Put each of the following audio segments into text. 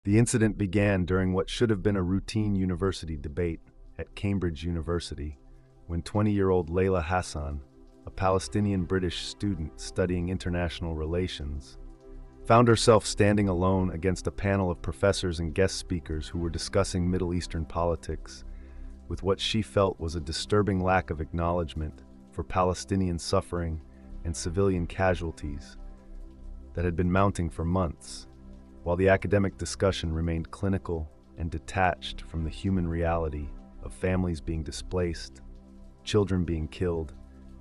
The incident began during what should have been a routine university debate at Cambridge University, when 20-year-old Layla Hassan, a Palestinian-British student studying international relations, found herself standing alone against a panel of professors and guest speakers who were discussing Middle Eastern politics with what she felt was a disturbing lack of acknowledgement for Palestinian suffering and civilian casualties that had been mounting for months, while the academic discussion remained clinical and detached from the human reality of families being displaced, children being killed,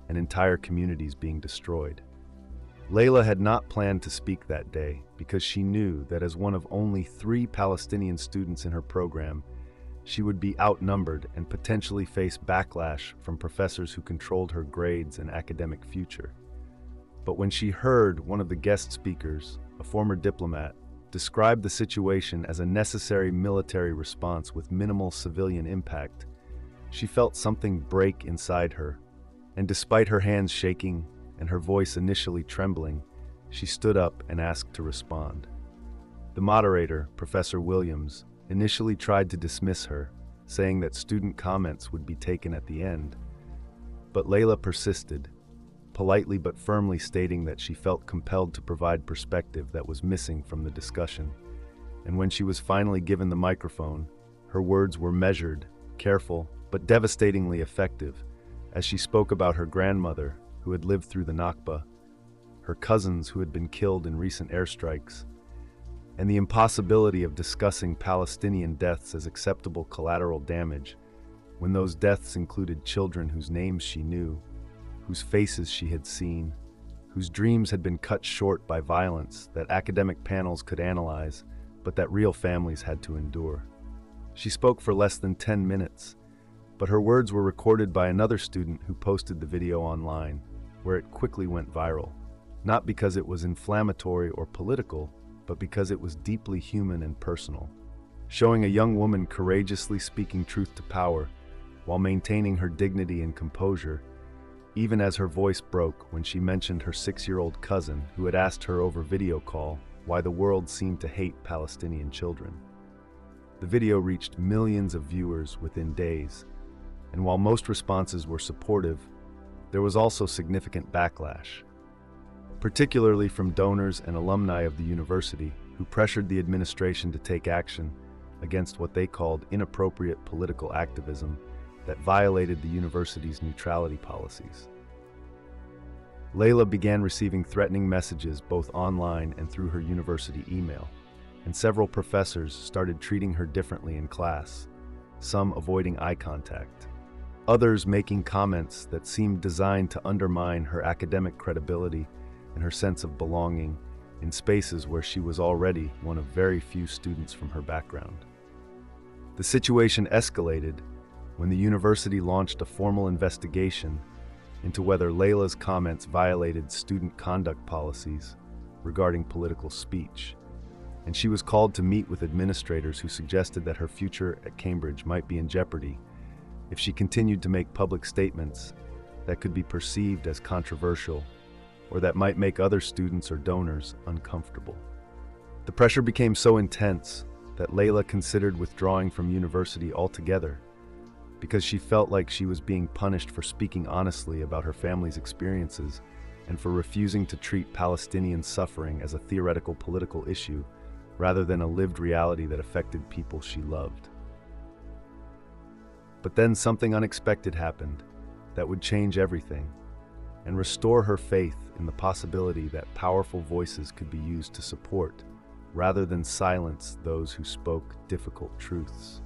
and entire communities being destroyed. Layla had not planned to speak that day because she knew that as one of only 3 Palestinian students in her program, she would be outnumbered and potentially face backlash from professors who controlled her grades and academic future. But when she heard one of the guest speakers, a former diplomat, describe the situation as a necessary military response with minimal civilian impact, she felt something break inside her, and despite her hands shaking and her voice initially trembling, she stood up and asked to respond. The moderator, Professor Williams, initially tried to dismiss her, saying that student comments would be taken at the end. But Layla persisted, politely but firmly stating that she felt compelled to provide perspective that was missing from the discussion. And when she was finally given the microphone, her words were measured, careful, but devastatingly effective, as she spoke about her grandmother, who had lived through the Nakba, her cousins who had been killed in recent airstrikes, and the impossibility of discussing Palestinian deaths as acceptable collateral damage, when those deaths included children whose names she knew, whose faces she had seen, whose dreams had been cut short by violence that academic panels could analyze, but that real families had to endure. She spoke for less than 10 minutes, but her words were recorded by another student who posted the video online, where it quickly went viral, not because it was inflammatory or political, but because it was deeply human and personal, showing a young woman courageously speaking truth to power while maintaining her dignity and composure, even as her voice broke when she mentioned her 6-year-old cousin who had asked her over video call why the world seemed to hate Palestinian children. The video reached millions of viewers within days, and while most responses were supportive, there was also significant backlash, particularly from donors and alumni of the university who pressured the administration to take action against what they called inappropriate political activism that violated the university's neutrality policies. Layla began receiving threatening messages both online and through her university email, and several professors started treating her differently in class, some avoiding eye contact, others making comments that seemed designed to undermine her academic credibility and her sense of belonging in spaces where she was already one of very few students from her background. The situation escalated when the university launched a formal investigation into whether Layla's comments violated student conduct policies regarding political speech, and she was called to meet with administrators who suggested that her future at Cambridge might be in jeopardy if she continued to make public statements that could be perceived as controversial or that might make other students or donors uncomfortable. The pressure became so intense that Layla considered withdrawing from university altogether because she felt like she was being punished for speaking honestly about her family's experiences and for refusing to treat Palestinian suffering as a theoretical political issue rather than a lived reality that affected people she loved. But then something unexpected happened that would change everything and restore her faith in the possibility that powerful voices could be used to support rather than silence those who spoke difficult truths.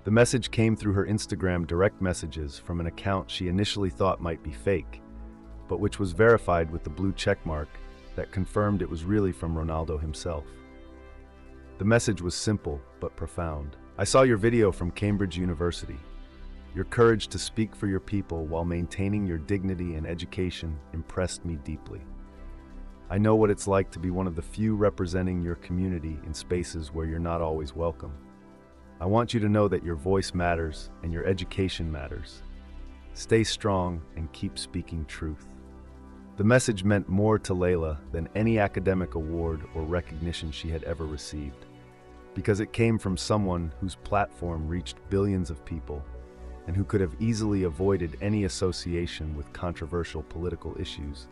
The message came through her Instagram direct messages from an account she initially thought might be fake, but which was verified with the blue checkmark that confirmed it was really from Ronaldo himself. The message was simple but profound. "I saw your video from Cambridge University. Your courage to speak for your people while maintaining your dignity and education impressed me deeply. I know what it's like to be one of the few representing your community in spaces where you're not always welcome. I want you to know that your voice matters and your education matters. Stay strong and keep speaking truth." The message meant more to Layla than any academic award or recognition she had ever received, because it came from someone whose platform reached billions of people and who could have easily avoided any association with controversial political issues,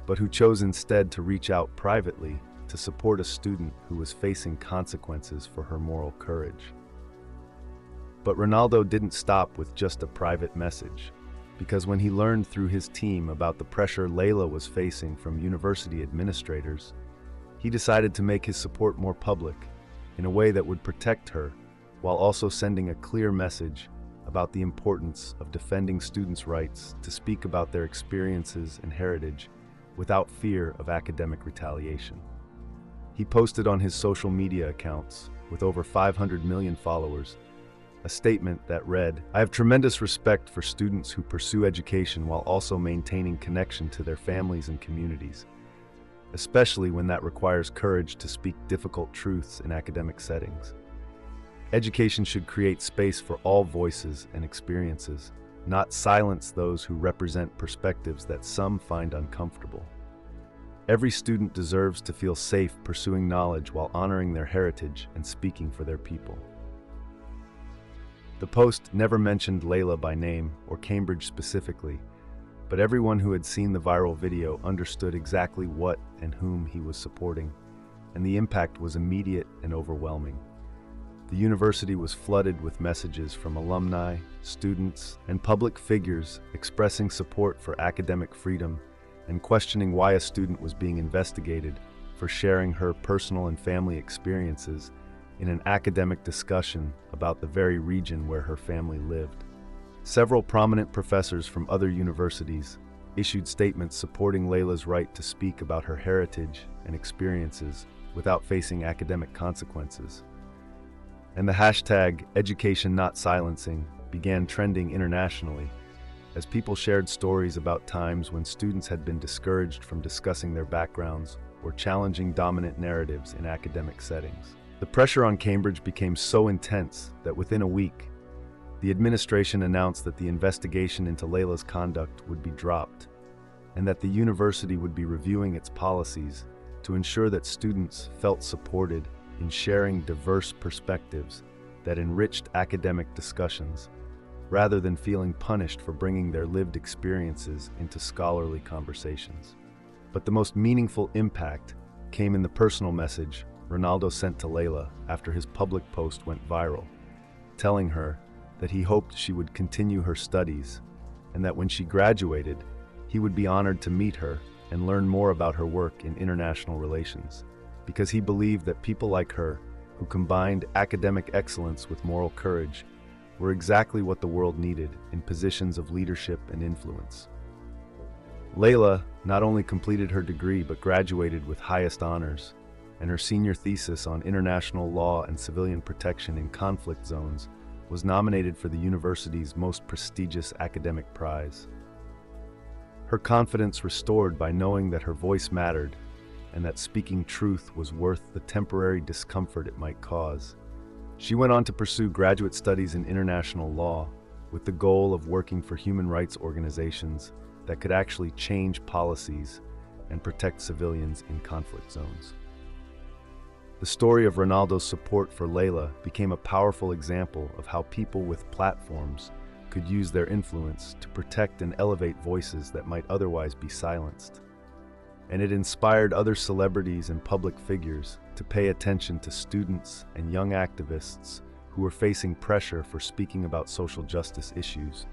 but who chose instead to reach out privately to support a student who was facing consequences for her moral courage. But Ronaldo didn't stop with just a private message, because when he learned through his team about the pressure Layla was facing from university administrators, he decided to make his support more public in a way that would protect her, while also sending a clear message about the importance of defending students' rights to speak about their experiences and heritage without fear of academic retaliation. He posted on his social media accounts, with over 500 million followers, a statement that read, "I have tremendous respect for students who pursue education while also maintaining connection to their families and communities, especially when that requires courage to speak difficult truths in academic settings. Education should create space for all voices and experiences, not silence those who represent perspectives that some find uncomfortable. Every student deserves to feel safe pursuing knowledge while honoring their heritage and speaking for their people." The post never mentioned Layla by name or Cambridge specifically, but everyone who had seen the viral video understood exactly what and whom he was supporting, and the impact was immediate and overwhelming. The university was flooded with messages from alumni, students, and public figures expressing support for academic freedom and questioning why a student was being investigated for sharing her personal and family experiences in an academic discussion about the very region where her family lived. Several prominent professors from other universities issued statements supporting Layla's right to speak about her heritage and experiences without facing academic consequences. And the hashtag #EducationNotSilencing began trending internationally as people shared stories about times when students had been discouraged from discussing their backgrounds or challenging dominant narratives in academic settings. The pressure on Cambridge became so intense that within a week, the administration announced that the investigation into Layla's conduct would be dropped, and that the university would be reviewing its policies to ensure that students felt supported in sharing diverse perspectives that enriched academic discussions, rather than feeling punished for bringing their lived experiences into scholarly conversations. But the most meaningful impact came in the personal message Ronaldo sent to Layla after his public post went viral, telling her that he hoped she would continue her studies and that when she graduated, he would be honored to meet her and learn more about her work in international relations, because he believed that people like her, who combined academic excellence with moral courage, were exactly what the world needed in positions of leadership and influence. Layla not only completed her degree but graduated with highest honors, and her senior thesis on international law and civilian protection in conflict zones was nominated for the university's most prestigious academic prize. Her confidence restored by knowing that her voice mattered and that speaking truth was worth the temporary discomfort it might cause. She went on to pursue graduate studies in international law with the goal of working for human rights organizations that could actually change policies and protect civilians in conflict zones. The story of Ronaldo's support for Layla became a powerful example of how people with platforms could use their influence to protect and elevate voices that might otherwise be silenced. And it inspired other celebrities and public figures to pay attention to students and young activists who were facing pressure for speaking about social justice issues,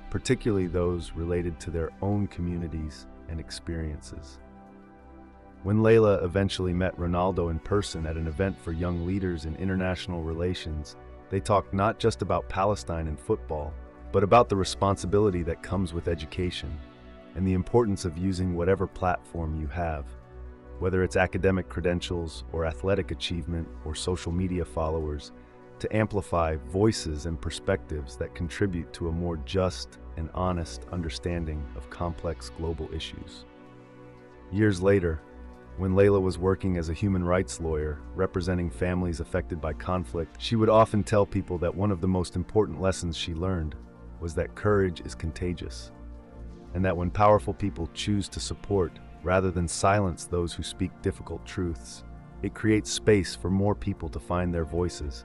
particularly those related to their own communities and experiences. When Layla eventually met Ronaldo in person at an event for young leaders in international relations, they talked not just about Palestine and football, but about the responsibility that comes with education and the importance of using whatever platform you have, whether it's academic credentials or athletic achievement or social media followers, to amplify voices and perspectives that contribute to a more just and honest understanding of complex global issues. Years later, when Layla was working as a human rights lawyer representing families affected by conflict, she would often tell people that one of the most important lessons she learned was that courage is contagious, and that when powerful people choose to support rather than silence those who speak difficult truths, It creates space for more people to find their voices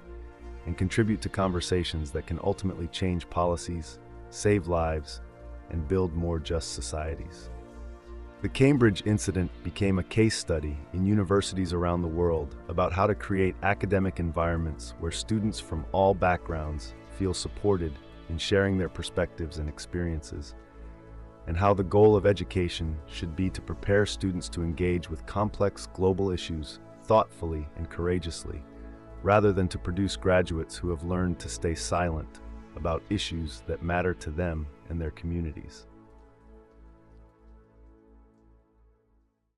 and contribute to conversations that can ultimately change policies, save lives, and build more just societies. The Cambridge incident became a case study in universities around the world about how to create academic environments where students from all backgrounds feel supported in sharing their perspectives and experiences, and how the goal of education should be to prepare students to engage with complex global issues thoughtfully and courageously, rather than to produce graduates who have learned to stay silent about issues that matter to them and their communities.